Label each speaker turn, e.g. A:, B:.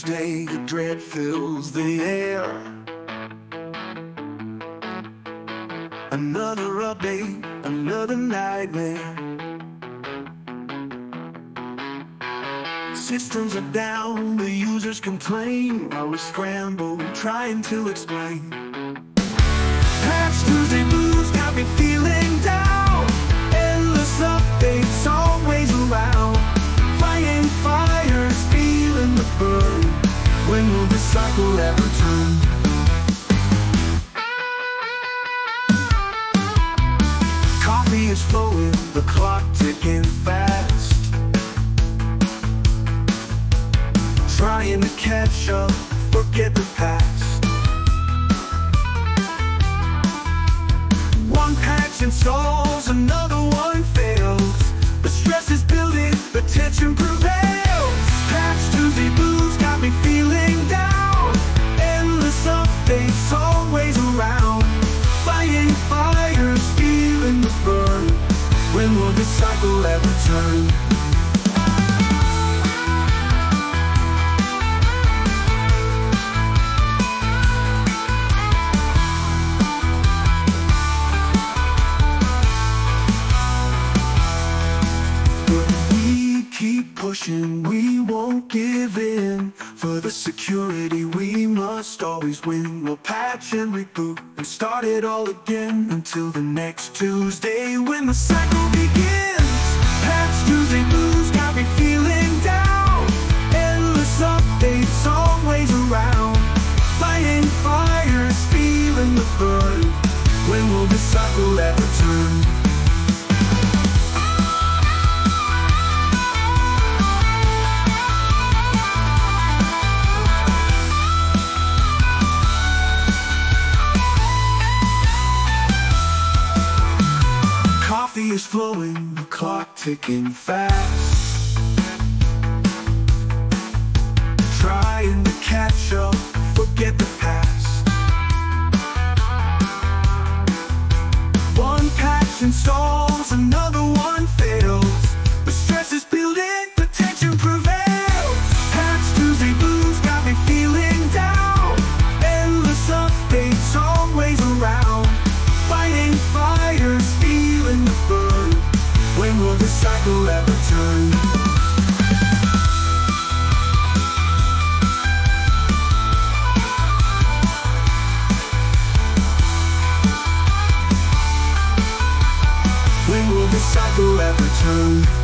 A: Tuesday, the dread fills the air. Another update, another nightmare. Systems are down, the users complain, while we scramble, trying to explain. Patch Tuesday blues got me feeling down. Endless updates, always around. Fighting fires, feeling the burn. When will this cycle ever turn? Coffee is flowing, the clock ticking fast. Trying to catch up, forget the past. One patch installs, another one fails. The stress is building, the tension prevails. Patch Tuesday blues got me feeling down. Endless updates, always around. Fighting fires, feeling the burn. When will this cycle ever turn? Keep pushing, we won't give in. For the security we must always win. We'll patch and reboot and start it all again, until the next Tuesday when the cycle begins. Patch Tuesday blues got me feeling down. Endless updates, always around. Fighting fires, feeling the burn. When will this cycle ever turn? Coffee is flowing, the clock ticking fast. Trying to catch up, forget the past. One patch installs, another one fails. The stress is building, the tension prevails. Patch Tuesday blues got me feeling down. Endless updates, always around. Fighting fires, feeling the burn. When will this cycle ever turn? When will this cycle ever turn?